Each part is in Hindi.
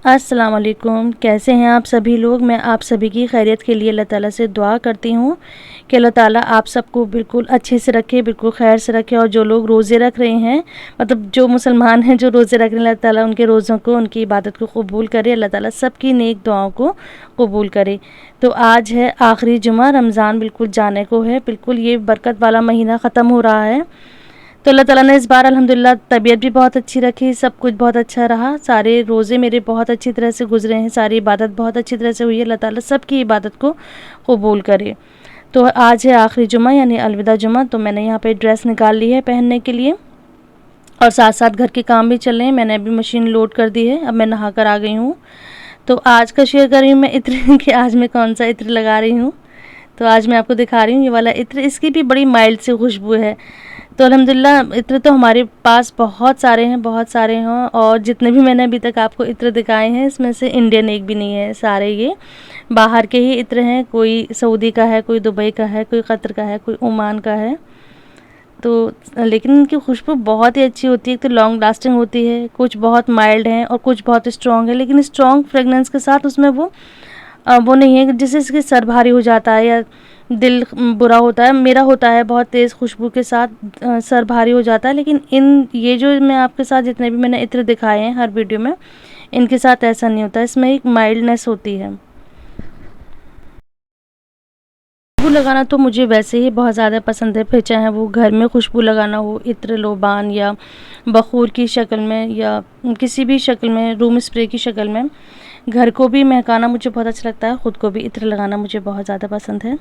अस्सलाम वालेकुम। कैसे हैं आप सभी लोग। मैं आप सभी की खैरियत के लिए अल्लाह ताला से दुआ करती हूँ कि अल्लाह ताला आप सबको बिल्कुल अच्छे से रखे, बिल्कुल खैर से रखे। और जो लोग रोज़े रख रहे हैं, मतलब जो मुसलमान हैं जो रोज़े रख रहे हैं, अल्लाह ताला उनके रोज़ों को, उनकी इबादत को कबूल करे। अल्लाह ताला सबकी नेक दुआओं को कबूल करे। तो आज है आखिरी जुमा, रमज़ान बिल्कुल जाने को है, बिल्कुल ये बरकत वाला महीना ख़त्म हो रहा है। तो अल्लाह ताला ने इस बार अल्हम्दुलिल्लाह तबीयत भी बहुत अच्छी रखी, सब कुछ बहुत अच्छा रहा। सारे रोज़े मेरे बहुत अच्छी तरह से गुजरे हैं, सारी इबादत बहुत अच्छी तरह से हुई है। अल्लाह ताला सबकी इबादत को कबूल करे। तो आज है आखिरी जुमा यानी अलविदा जुमा। तो मैंने यहाँ पे ड्रेस निकाल ली है पहनने के लिए, और साथ साथ घर के काम भी चल रहे हैं। मैंने अभी मशीन लोड कर दी है, अब मैं नहा कर आ गई हूँ। तो आज का शेयर कर रही हूँ मैं इत्र कि आज मैं कौन सा इत्र लगा रही हूँ। तो आज मैं आपको दिखा रही हूँ ये वाला इत्र, इसकी भी बड़ी माइल्ड सी खुशबू है। तो अल्हम्दुलिल्लाह इत्र तो हमारे पास बहुत सारे हैं, बहुत सारे हैं। और जितने भी मैंने अभी तक आपको इत्र दिखाए हैं, इसमें से इंडियन एक भी नहीं है, सारे ये बाहर के ही इत्र हैं। कोई सऊदी का है, कोई दुबई का है, कोई कतर का है, कोई ओमान का है। तो लेकिन इनकी खुशबू बहुत ही अच्छी होती है। एक तो लॉन्ग लास्टिंग होती है, कुछ बहुत माइल्ड हैं और कुछ बहुत स्ट्रॉन्ग है। लेकिन स्ट्रॉन्ग फ्रेगनेंस के साथ उसमें वो नहीं है कि जिससे इसके सर भारी हो जाता है या दिल बुरा होता है। मेरा होता है बहुत तेज़ खुशबू के साथ सर भारी हो जाता है। लेकिन ये जो मैं आपके साथ जितने भी मैंने इत्र दिखाए हैं हर वीडियो में, इनके साथ ऐसा नहीं होता। इसमें एक माइल्डनेस होती है। खुशबू लगाना तो मुझे वैसे ही बहुत ज़्यादा पसंद है, फिर चाहे वो घर में खुशबू लगाना हो, इत्र, लोबान या बखूर की शक्ल में या किसी भी शक्ल में, रूम स्प्रे की शक्ल में। घर को भी महकाना मुझे बहुत अच्छा लगता है, ख़ुद को भी इत्र लगाना मुझे बहुत ज़्यादा पसंद है।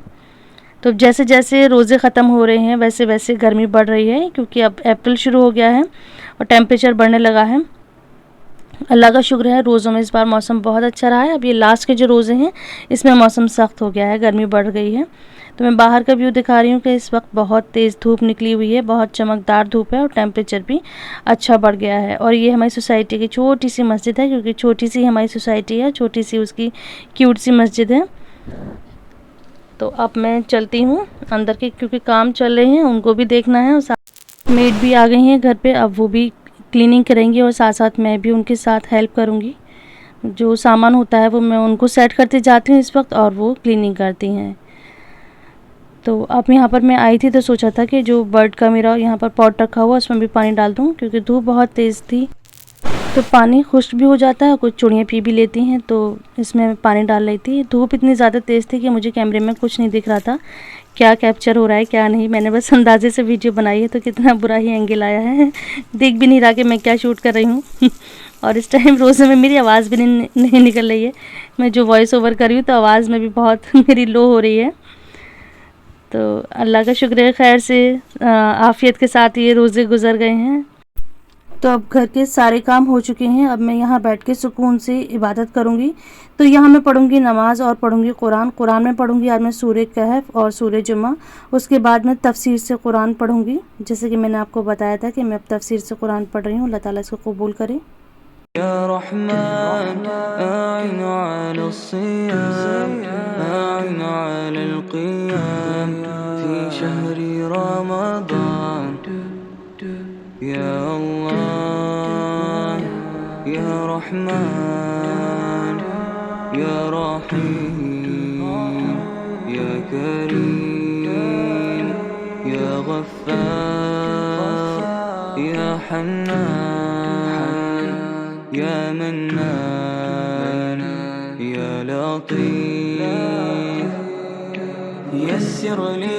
तो जैसे जैसे रोज़े ख़त्म हो रहे हैं वैसे वैसे गर्मी बढ़ रही है, क्योंकि अब अप्रैल शुरू हो गया है और टेम्परेचर बढ़ने लगा है। अल्लाह का शुक्र है, रोज़ों में इस बार मौसम बहुत अच्छा रहा है। अब ये लास्ट के जो रोज़े हैं इसमें मौसम सख्त हो गया है, गर्मी बढ़ गई है। तो मैं बाहर का व्यू दिखा रही हूँ कि इस वक्त बहुत तेज़ धूप निकली हुई है, बहुत चमकदार धूप है और टेम्परेचर भी अच्छा बढ़ गया है। और ये हमारी सोसाइटी की छोटी सी मस्जिद है, क्योंकि छोटी सी हमारी सोसाइटी है, छोटी सी उसकी क्यूट सी मस्जिद है। तो अब मैं चलती हूँ अंदर के, क्योंकि काम चल रहे हैं, उनको भी देखना है। और मेड भी आ गई हैं घर पे, अब वो भी क्लीनिंग करेंगी और साथ साथ मैं भी उनके साथ हेल्प करूँगी। जो सामान होता है वो मैं उनको सेट करते जाती हूँ इस वक्त, और वो क्लीनिंग करती हैं। तो अब यहाँ पर मैं आई थी तो सोचा था कि जो बर्ड का मेरा यहाँ पर पॉट रखा हुआ उसमें भी पानी डाल दूँ, क्योंकि धूप बहुत तेज़ थी तो पानी खुश्क भी हो जाता है, कुछ चिड़ियाँ पी भी लेती हैं। तो इसमें मैं पानी डाल रही थी। धूप इतनी ज़्यादा तेज़ थी कि मुझे कैमरे में कुछ नहीं दिख रहा था, क्या कैप्चर हो रहा है क्या नहीं। मैंने बस अंदाजे से वीडियो बनाई है, तो कितना बुरा ही एंगल आया है, दिख भी नहीं रहा कि मैं क्या शूट कर रही हूँ। और इस टाइम रोज़े में मेरी आवाज़ भी नहीं निकल रही है। मैं जो वॉइस ओवर कर रही हूँ तो आवाज़ में भी बहुत मेरी लो हो रही है। तो अल्लाह का शुक्र है, खैर से आफ़ियत के साथ ये रोज़े गुज़र गए हैं। तो अब घर के सारे काम हो चुके हैं, अब मैं यहाँ बैठ के सुकून से इबादत करूँगी। तो यहाँ मैं पढ़ूँगी नमाज और पढ़ूँगी कुरान। कुरान में पढ़ूँगी आज मैं सूरह कहफ और सूरह जुमा। उसके बाद मैं तफसीर से कुरान पढ़ूँगी, जैसे कि मैंने आपको बताया था कि मैं अब तफसीर से कुरान पढ़ रही हूँ। अल्लाह ताला इसको कबूल करे। या रहमान आइन अला सियाम आइन अला क़ियाम फी शहरी रमज़ान या अल्लाह या रहमान या रहीम या करीम या गफ्फार या हन्नान या मन्नान या लतीफ यस्सिर ली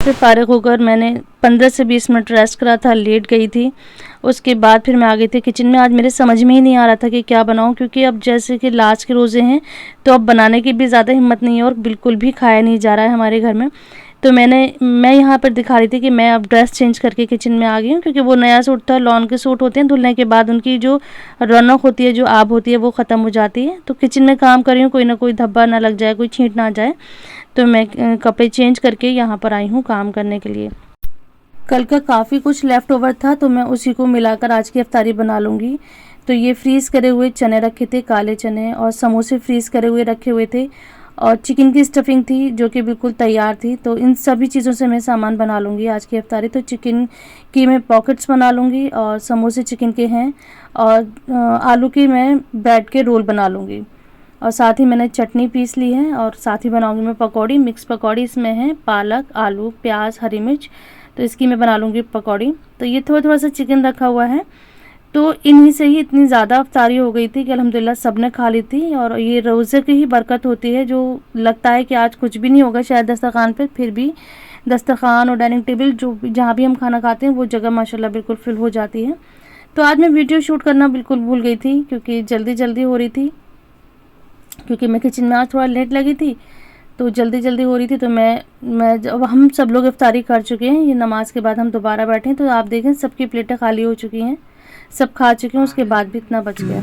से फ़ारिग होकर मैंने 15 से 20 मिनट रेस्ट करा था, लेट गई थी। उसके बाद फिर मैं आ गई थी किचन में। आज मेरे समझ में ही नहीं आ रहा था कि क्या बनाऊं, क्योंकि अब जैसे कि लास्ट के रोज़े हैं तो अब बनाने की भी ज़्यादा हिम्मत नहीं है और बिल्कुल भी खाया नहीं जा रहा है हमारे घर में। तो मैं यहाँ पर दिखा रही थी कि मैं अब ड्रेस चेंज करके किचन में आ गई हूँ, क्योंकि वो नया सूट था। लॉन के सूट होते हैं, धुलने के बाद उनकी जो रौनक होती है, जो आब होती है, वो ख़त्म हो जाती है। तो किचन में काम कर रही हूँ, कोई ना कोई धब्बा ना लग जाए, कोई छींट ना जाए। तो मैं कपड़े चेंज करके यहाँ पर आई हूँ काम करने के लिए। कल का काफ़ी कुछ लेफ़्ट ओवर था, तो मैं उसी को मिलाकर आज की इफ्तारी बना लूँगी। तो ये फ्रीज़ करे हुए चने रखे थे, काले चने, और समोसे फ्रीज़ करे हुए रखे हुए थे। और चिकन की स्टफिंग थी जो कि बिल्कुल तैयार थी। तो इन सभी चीज़ों से मैं सामान बना लूँगी आज की इफ्तारी। तो चिकन की मैं पॉकेट्स बना लूँगी और समोसे चिकन के हैं, और आलू की मैं ब्रेड के रोल बना लूँगी, और साथ ही मैंने चटनी पीस ली है, और साथ ही बनाऊँगी मैं पकौड़ी, मिक्स पकौड़ी। इसमें है पालक, आलू, प्याज, हरी मिर्च, तो इसकी मैं बना लूँगी पकौड़ी। तो ये थोड़ा सा चिकन रखा हुआ है। तो इन्हीं से ही इतनी ज़्यादा अफ्तारी हो गई थी कि अल्हम्दुलिल्लाह सब ने खा ली थी। और ये रोज़े की ही बरकत होती है, जो लगता है कि आज कुछ भी नहीं होगा शायद दस्तरखान पे, फिर भी दस्तरखान और डाइनिंग टेबल जो भी जहाँ भी हम खाना खाते हैं वो जगह माशाल्लाह बिल्कुल फिल हो जाती है। तो आज मैं वीडियो शूट करना बिल्कुल भूल गई थी, क्योंकि जल्दी हो रही थी, क्योंकि मैं किचन में आज थोड़ा लेट लगी थी, तो जल्दी हो रही थी। तो मैं जब हम सब लोग इफ्तारी कर चुके हैं, ये नमाज के बाद हम दोबारा बैठे हैं, तो आप देखें सबकी प्लेटें खाली हो चुकी हैं, सब खा चुके हैं, उसके बाद भी इतना बच गया।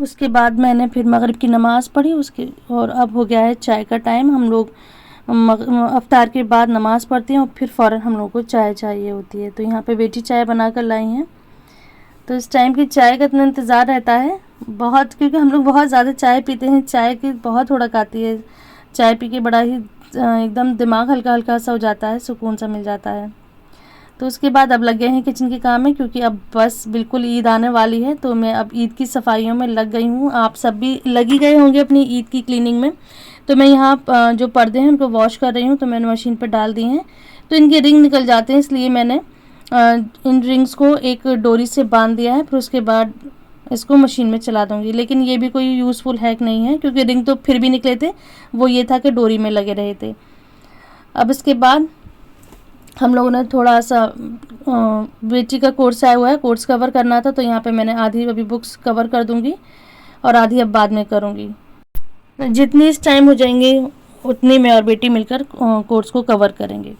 उसके बाद मैंने फिर मगरिब की नमाज़ पढ़ी और अब हो गया है चाय का टाइम। हम लोग अफ्तार के बाद नमाज़ पढ़ते हैं और फिर फ़ौरन हम लोग को चाय चाहिए होती है। तो यहाँ पे बेटी चाय बना कर लाई हैं। तो इस टाइम की चाय का इतना इंतज़ार रहता है बहुत, क्योंकि हम लोग बहुत ज़्यादा चाय पीते हैं, चाय की बहुत हुड़क आती है। चाय पी के बड़ा ही एकदम दिमाग हल्का सा हो जाता है, सुकून सा मिल जाता है। तो उसके बाद अब लग गए हैं किचन के काम में, क्योंकि अब बस बिल्कुल ईद आने वाली है। तो मैं अब ईद की सफाइयों में लग गई हूँ। आप सब भी लगी गए होंगे अपनी ईद की क्लीनिंग में। तो मैं यहाँ जो पर्दे हैं उनको वॉश कर रही हूँ, तो मैंने मशीन पर डाल दी हैं। तो इनके रिंग निकल जाते हैं, इसलिए मैंने इन रिंग्स को एक डोरी से बांध दिया है। फिर उसके बाद इसको मशीन में चला दूँगी। लेकिन ये भी कोई यूज़फुल हैक नहीं है, क्योंकि रिंग तो फिर भी निकले थे, वो ये था कि डोरी में लगे रहे थे। अब इसके बाद हम लोगों ने थोड़ा सा बेटी का कोर्स आया हुआ है, कोर्स कवर करना था। तो यहाँ पे मैंने आधी अभी बुक्स कवर कर दूँगी और आधी अब बाद में करूँगी। जितनी इस टाइम हो जाएंगे उतनी मैं और बेटी मिलकर कोर्स को कवर करेंगे।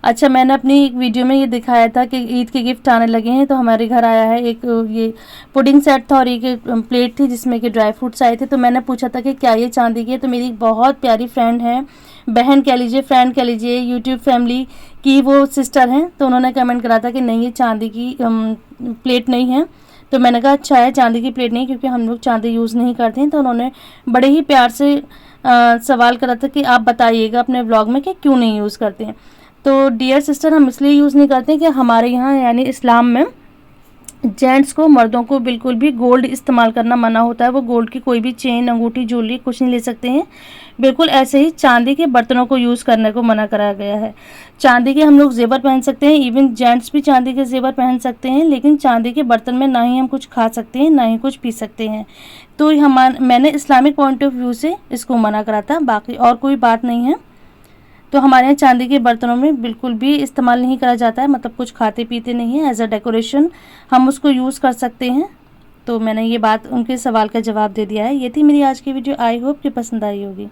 अच्छा, मैंने अपनी एक वीडियो में ये दिखाया था कि ईद के गिफ्ट आने लगे हैं। तो हमारे घर आया है एक ये पुडिंग सेट था और एक प्लेट थी जिसमें कि ड्राई फ्रूट्स आए थे। तो मैंने पूछा था कि क्या ये चांदी की है। तो मेरी एक बहुत प्यारी फ्रेंड है, बहन कह लीजिए, फ्रेंड कह लीजिए, यूट्यूब फैमिली की वो सिस्टर हैं। तो उन्होंने कमेंट करा था कि नहीं, ये चांदी की प्लेट नहीं है। तो मैंने कहा अच्छा है, चांदी की प्लेट नहीं, क्योंकि हम लोग चांदी यूज़ नहीं करते हैं। तो उन्होंने बड़े ही प्यार से सवाल करा था कि आप बताइएगा अपने व्लॉग में कि क्यों नहीं यूज़ करते हैं। तो डियर सिस्टर, हम इसलिए यूज़ नहीं करते कि हमारे यहाँ यानी इस्लाम में जेंट्स को, मर्दों को बिल्कुल भी गोल्ड इस्तेमाल करना मना होता है। वो गोल्ड की कोई भी चेन, अंगूठी, ज्वेलरी कुछ नहीं ले सकते हैं। बिल्कुल ऐसे ही चांदी के बर्तनों को यूज़ करने को मना कराया गया है। चांदी के हम लोग जेवर पहन सकते हैं, इवन जेंट्स भी चांदी के जेवर पहन सकते हैं, लेकिन चांदी के बर्तन में ना ही हम कुछ खा सकते हैं, ना ही कुछ पी सकते हैं। तो मैंने इस्लामिक पॉइंट ऑफ व्यू से इसको मना करा था, बाकी और कोई बात नहीं है। तो हमारे यहाँ चांदी के बर्तनों में बिल्कुल भी इस्तेमाल नहीं करा जाता है, मतलब कुछ खाते पीते नहीं है, एज अ डेकोरेशन हम उसको यूज़ कर सकते हैं। तो मैंने ये बात उनके सवाल का जवाब दे दिया है। ये थी मेरी आज की वीडियो। आई होप कि पसंद आई होगी।